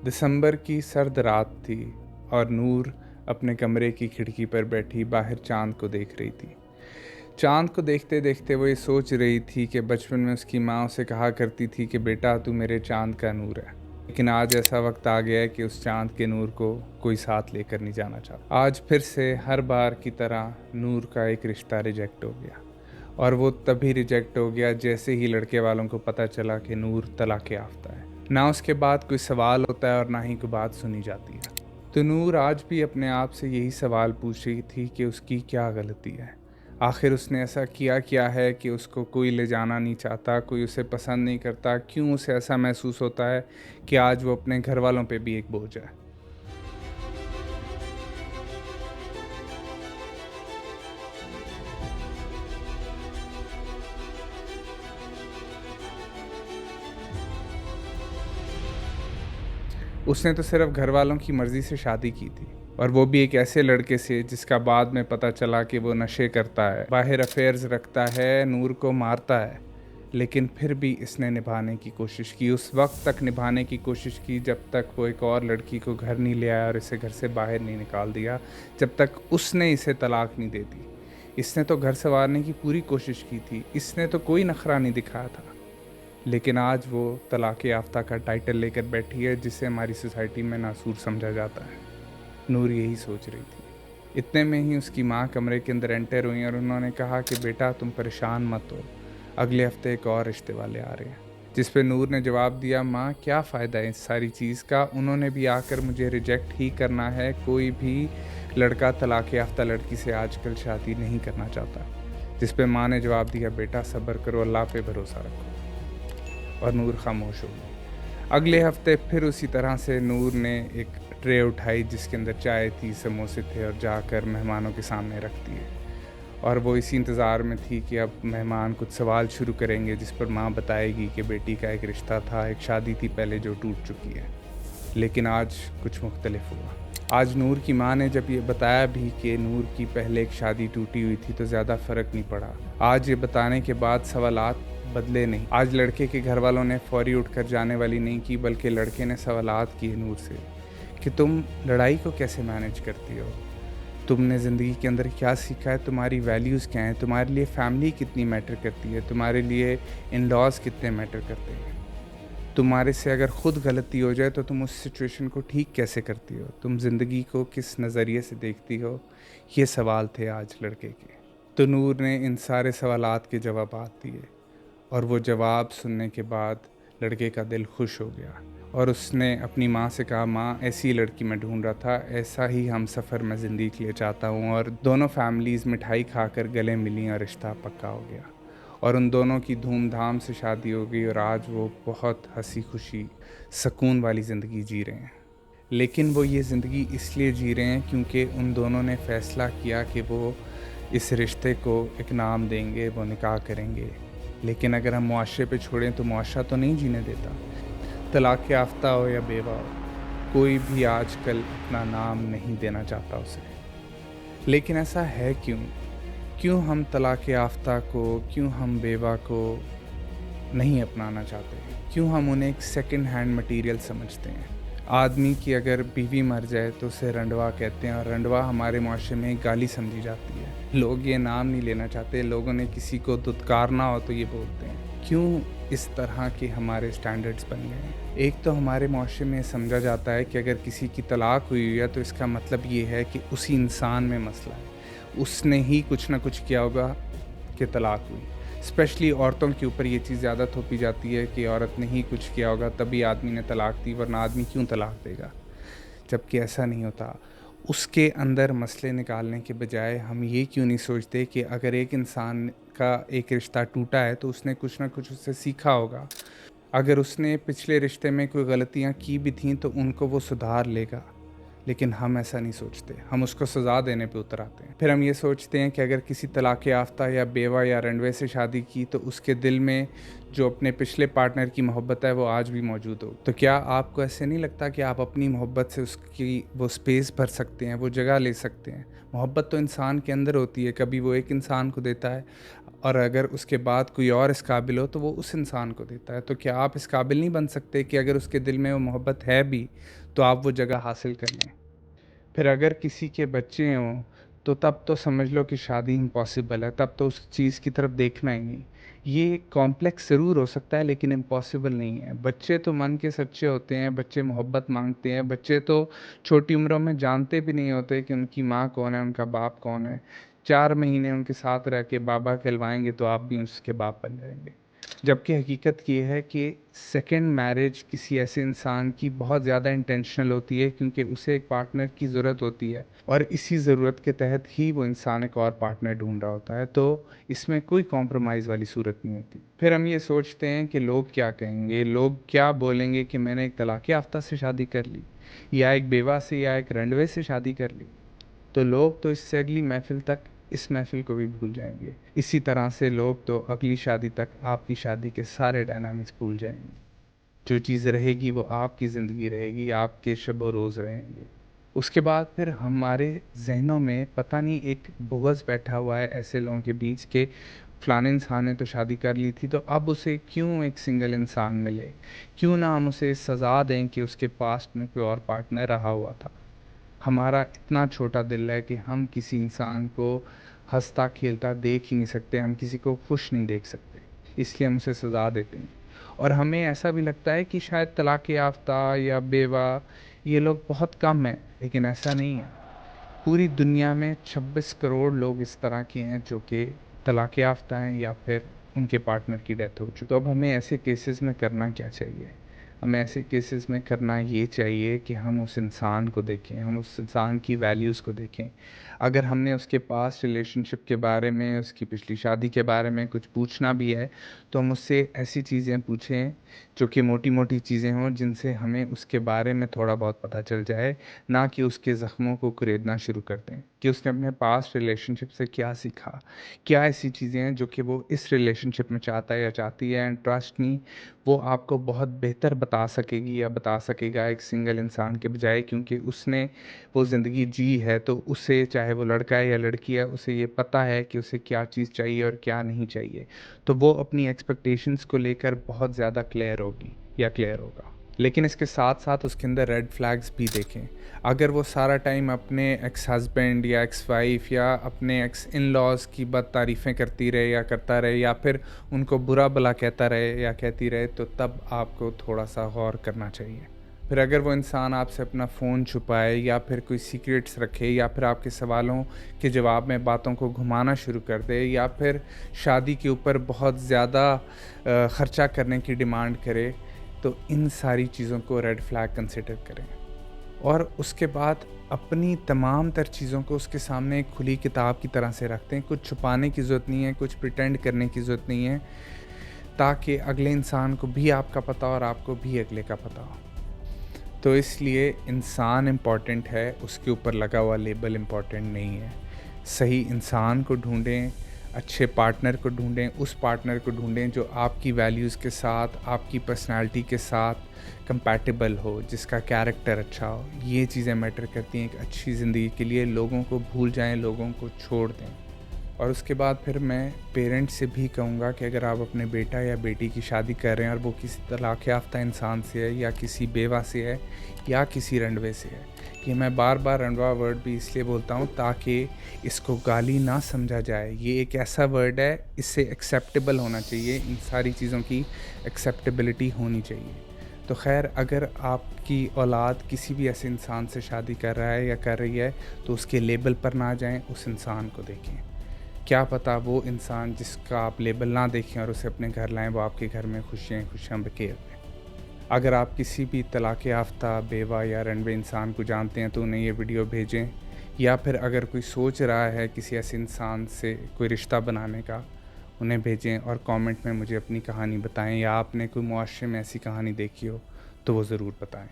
दिसंबर की सर्द रात थी और नूर अपने कमरे की खिड़की पर बैठी बाहर चांद को देख रही थी। चांद को देखते देखते वो ये सोच रही थी कि बचपन में उसकी माँ उसे कहा करती थी कि बेटा तू मेरे चांद का नूर है। लेकिन आज ऐसा वक्त आ गया है कि उस चांद के नूर को कोई साथ लेकर नहीं जाना चाहता। आज फिर से हर बार की तरह नूर का एक रिश्ता रिजेक्ट हो गया, और वो तभी रिजेक्ट हो गया जैसे ही लड़के वालों को पता चला कि नूर तलाक याफ्ता है। ना उसके बाद कोई सवाल होता है और ना ही कोई बात सुनी जाती है। तो नूर आज भी अपने आप से यही सवाल पूछ रही थी कि उसकी क्या गलती है। आखिर उसने ऐसा किया है कि उसको कोई ले जाना नहीं चाहता, कोई उसे पसंद नहीं करता? क्यों उसे ऐसा महसूस होता है कि आज वो अपने घर वालों पे भी एक बोझ है? उसने तो सिर्फ घर वालों की मर्ज़ी से शादी की थी, और वो भी एक ऐसे लड़के से जिसका बाद में पता चला कि वो नशे करता है, बाहर अफेयर्स रखता है, नूर को मारता है। लेकिन फिर भी इसने निभाने की कोशिश की, उस वक्त तक निभाने की कोशिश की जब तक वो एक और लड़की को घर नहीं ले आया और इसे घर से बाहर नहीं निकाल दिया, जब तक उसने इसे तलाक नहीं दे दी। इसने तो घर संवारने की पूरी कोशिश की थी, इसने तो कोई नखरा नहीं दिखाया था। लेकिन आज वो तलाक़ याफ्ता का टाइटल लेकर बैठी है, जिसे हमारी सोसाइटी में नासूर समझा जाता है। नूर यही सोच रही थी। इतने में ही उसकी माँ कमरे के अंदर एंटर हुई और उन्होंने कहा कि बेटा तुम परेशान मत हो, अगले हफ्ते एक और रिश्ते वाले आ रहे हैं। जिस पे नूर ने जवाब दिया, माँ क्या फ़ायदा है इस सारी चीज़ का, उन्होंने भी आकर मुझे रिजेक्ट ही करना है। कोई भी लड़का तलाक़ याफ्ता लड़की से आजकल शादी नहीं करना चाहता। जिस पे माँ ने जवाब दिया, बेटा सब्र करो, अल्लाह पे भरोसा रखो। और नूर खामोश हो गई। अगले हफ्ते फिर उसी तरह से नूर ने एक ट्रे उठाई जिसके अंदर चाय थी, समोसे थे, और जाकर मेहमानों के सामने रख दिए। और वो इसी इंतज़ार में थी कि अब मेहमान कुछ सवाल शुरू करेंगे, जिस पर माँ बताएगी कि बेटी का एक रिश्ता था, एक शादी थी पहले जो टूट चुकी है। लेकिन आज कुछ मुख्तलिफ हुआ। आज नूर की माँ ने जब ये बताया भी कि नूर की पहले एक शादी टूटी हुई थी, तो ज़्यादा फ़र्क नहीं पड़ा। आज ये बताने के बाद सवालात बदले नहीं। आज लड़के के घर वालों ने फौरी उठकर जाने वाली नहीं की, बल्कि लड़के ने सवालात किए नूर से कि तुम लड़ाई को कैसे मैनेज करती हो, तुमने ज़िंदगी के अंदर क्या सीखा है, तुम्हारी वैल्यूज़ क्या हैं, तुम्हारे लिए फ़ैमिली कितनी मैटर करती है, तुम्हारे लिए इन लॉज कितने मैटर करते हैं, तुम्हारे से अगर ख़ुद गलती हो जाए तो तुम उस सिचुएशन को ठीक कैसे करती हो, तुम ज़िंदगी को किस नज़रिए से देखती हो। ये सवाल थे आज लड़के के। तो नूर ने इन सारे सवालात के जवाबात दिए, और वो जवाब सुनने के बाद लड़के का दिल खुश हो गया, और उसने अपनी माँ से कहा, माँ ऐसी लड़की मैं ढूंढ रहा था, ऐसा ही हम सफ़र मैं ज़िंदगी के लिए चाहता हूँ। और दोनों फैमिलीज़ मिठाई खाकर गले मिली और रिश्ता पक्का हो गया, और उन दोनों की धूमधाम से शादी हो गई, और आज वो बहुत हंसी खुशी सुकून वाली ज़िंदगी जी रहे हैं। लेकिन वो ये ज़िंदगी इसलिए जी रहे हैं क्योंकि उन दोनों ने फ़ैसला किया कि वो इस रिश्ते को एक नाम देंगे, वो निकाह करेंगे। लेकिन अगर हम मुआशरे पे छोड़ें तो मुआशरा तो नहीं जीने देता। तलाक़ याफ्ता हो या बेवा हो, कोई भी आजकल अपना नाम नहीं देना चाहता उसे। लेकिन ऐसा है क्यों? क्यों हम तलाक़ याफ्ता को, क्यों हम बेवा को नहीं अपनाना चाहते? क्यों हम उन्हें एक सेकंड हैंड मटेरियल समझते हैं? आदमी की अगर बीवी मर जाए तो उसे रंडवा कहते हैं, और रंडवा हमारे मुआशरे में एक गाली समझी जाती है। लोग ये नाम नहीं लेना चाहते, लोगों ने किसी को दुत्कारना हो तो ये बोलते हैं। क्यों इस तरह के हमारे स्टैंडर्ड्स बन गए हैं? एक तो हमारे मुआशरे में समझा जाता है कि अगर किसी की तलाक हुई है तो इसका मतलब ये है कि उसी इंसान में मसला है, उसने ही कुछ ना कुछ किया होगा कि तलाक हुई। स्पेशली औरतों के ऊपर ये चीज़ ज़्यादा थोपी जाती है कि औरत ने ही कुछ किया होगा तभी आदमी ने तलाक दी, वरना आदमी क्यों तलाक देगा? जबकि ऐसा नहीं होता। उसके अंदर मसले निकालने के बजाय हम ये क्यों नहीं सोचते कि अगर एक इंसान का एक रिश्ता टूटा है तो उसने कुछ ना कुछ उससे सीखा होगा। अगर उसने पिछले रिश्ते में कोई गलतियाँ की भी थीं तो उनको वो सुधार लेगा। लेकिन हम ऐसा नहीं सोचते, हम उसको सज़ा देने पे उतर आते हैं। फिर हम ये सोचते हैं कि अगर किसी तलाक़ याफ्ता या बेवा या रंडवे से शादी की तो उसके दिल में जो अपने पिछले पार्टनर की मोहब्बत है वो आज भी मौजूद हो। तो क्या आपको ऐसे नहीं लगता कि आप अपनी मोहब्बत से उसकी वो स्पेस भर सकते हैं, वो जगह ले सकते हैं? मोहब्बत तो इंसान के अंदर होती है, कभी वो एक इंसान को देता है और अगर उसके बाद कोई और इस काबिल हो तो वो उस इंसान को देता है। तो क्या आप इस काबिल नहीं बन सकते कि अगर उसके दिल में वो मोहब्बत है भी तो आप वो जगह हासिल कर लें? फिर अगर किसी के बच्चे हों तो तब तो समझ लो कि शादी इम्पॉसिबल है, तब तो उस चीज़ की तरफ देखना ही नहीं। ये कॉम्प्लेक्स ज़रूर हो सकता है लेकिन इम्पॉसिबल नहीं है। बच्चे तो मन के सच्चे होते हैं, बच्चे मोहब्बत मांगते हैं, बच्चे तो छोटी उम्रों में जानते भी नहीं होते कि उनकी माँ कौन है, उनका बाप कौन है। 4 महीने उनके साथ रह के बाबा कहलवाएंगे तो आप भी उसके बाप बन जाएंगे। जबकि हकीकत ये है कि सेकंड मैरिज किसी ऐसे इंसान की बहुत ज़्यादा इंटेंशनल होती है, क्योंकि उसे एक पार्टनर की ज़रूरत होती है और इसी ज़रूरत के तहत ही वो इंसान एक और पार्टनर ढूंढ रहा होता है। तो इसमें कोई कॉम्प्रोमाइज़ वाली सूरत नहीं होती। फिर हम ये सोचते हैं कि लोग क्या कहेंगे, लोग क्या बोलेंगे कि मैंने एक तलाक़ याफ्ता से शादी कर ली या एक बेवा से या एक रंडवे से शादी कर ली। तो लोग तो इससे अगली महफ़िल तक इस महफ़िल को भी भूल जाएंगे। इसी तरह से लोग तो अगली शादी तक आपकी शादी के सारे डायनामिक्स भूल जाएंगे। जो चीज़ रहेगी वो आपकी ज़िंदगी रहेगी, आपके शब व रोज़ रहेंगे। उसके बाद फिर हमारे ज़हनों में पता नहीं एक बुग़्ज़ बैठा हुआ है ऐसे लोगों के बीच के फ़लाने इंसान ने तो शादी कर ली थी, तो अब उसे क्यों एक सिंगल इंसान मिले? क्यों ना हम उसे सज़ा दें कि उसके पास्ट में कोई और पार्टनर रहा हुआ था। हमारा इतना छोटा दिल है कि हम किसी इंसान को हंसता खेलता देख ही नहीं सकते, हम किसी को खुश नहीं देख सकते, इसलिए हम उसे सज़ा देते हैं। और हमें ऐसा भी लगता है कि शायद तलाक़ याफ्ता या बेवा ये लोग बहुत कम हैं, लेकिन ऐसा नहीं है। पूरी दुनिया में 26 करोड़ लोग इस तरह के हैं जो कि तलाक़ याफ्ता हैं या फिर उनके पार्टनर की डेथ हो चुकी। तो अब हमें ऐसे केसेस में करना क्या चाहिए? हमें ऐसे केसेस में करना ये चाहिए कि हम उस इंसान को देखें, हम उस इंसान की वैल्यूज़ को देखें। अगर हमने उसके पास्ट रिलेशनशिप के बारे में, उसकी पिछली शादी के बारे में कुछ पूछना भी है, तो हम उससे ऐसी चीज़ें पूछें जो कि मोटी-मोटी चीज़ें हों, जिनसे हमें उसके बारे में थोड़ा बहुत पता चल जाए, ना कि उसके ज़ख्मों को कुरेदना शुरू कर दें कि उसने अपने पास्ट रिलेशनशिप से क्या सीखा। क्या ऐसी चीज़ें हैं जो कि वो इस रिलेशनशिप में चाहता है या चाहती है, एंड ट्रस्ट मी वो आपको बहुत बेहतर बता सकेगी या बता सकेगा एक सिंगल इंसान के बजाय, क्योंकि उसने वो ज़िंदगी जी है। तो उसे, चाहे वो लड़का है या लड़की है, उसे ये पता है कि उसे क्या चीज़ चाहिए और क्या नहीं चाहिए। तो वो अपनी एक्सपेक्टेशंस को लेकर बहुत ज़्यादा क्लियर होगी या क्लियर होगा। लेकिन इसके साथ साथ उसके अंदर रेड फ्लैग्स भी देखें। अगर वो सारा टाइम अपने एक्स हस्बैंड या एक्स वाइफ या अपने एक्स इन लॉज़ की बद तारीफ़ें करती रहे या करता रहे, या फिर उनको बुरा भला कहता रहे या कहती रहे, तो तब आपको थोड़ा सा गौर करना चाहिए। फिर अगर वो इंसान आपसे अपना ख़ून छुपाए या फिर कोई सीक्रेट्स रखे या फिर आपके सवालों के जवाब में बातों को घुमाना शुरू कर दे या फिर शादी के ऊपर बहुत ज़्यादा ख़र्चा करने की डिमांड करे, तो इन सारी चीज़ों को रेड फ्लैग कंसिडर करें। और उसके बाद अपनी तमाम तर चीज़ों को उसके सामने एक खुली किताब की तरह से रखते हैं। कुछ छुपाने की ज़रूरत नहीं है, कुछ प्रिटेंड करने की ज़रूरत नहीं है, ताकि अगले इंसान को भी आपका पता और आपको भी अगले का पता हो। तो इसलिए इंसान इम्पॉर्टेंट है, उसके ऊपर लगा हुआ लेबल इम्पॉर्टेंट नहीं है। सही इंसान को ढूंढें, अच्छे पार्टनर को ढूंढें, उस पार्टनर को ढूंढें जो आपकी वैल्यूज़ के साथ, आपकी पर्सनालिटी के साथ कंपैटिबल हो, जिसका कैरेक्टर अच्छा हो। ये चीज़ें मैटर करती हैं एक अच्छी ज़िंदगी के लिए। लोगों को भूल जाएं, लोगों को छोड़ दें। और उसके बाद फिर मैं पेरेंट्स से भी कहूँगा कि अगर आप अपने बेटा या बेटी की शादी कर रहे हैं और वो किसी तलाक़ याफ्ता इंसान से है या किसी बेवा से है या किसी रंडवे से है, ये मैं बार बार रंडवा वर्ड भी इसलिए बोलता हूँ ताकि इसको गाली ना समझा जाए। ये एक ऐसा वर्ड है, इससे एक्सेप्टेबल होना चाहिए, इन सारी चीज़ों की एक्सेप्टेबिलिटी होनी चाहिए। तो खैर, अगर आपकी औलाद किसी भी ऐसे इंसान से शादी कर रहा है या कर रही है, तो उसके लेबल पर ना जाएं, उस इंसान को देखें। क्या पता वो इंसान जिसका आप लेबल ना देखें और उसे अपने घर लाएं, वो आपके घर में खुशियाँ बखेर दें। अगर आप किसी भी तलाक़ याफ्ता, बेवा या रंडवे इंसान को जानते हैं तो उन्हें ये वीडियो भेजें, या फिर अगर कोई सोच रहा है किसी ऐसे इंसान से कोई रिश्ता बनाने का, उन्हें भेजें और कमेंट में मुझे अपनी कहानी बताएं, या आपने कोई मुआशरे में ऐसी कहानी देखी हो तो वो ज़रूर बताएं।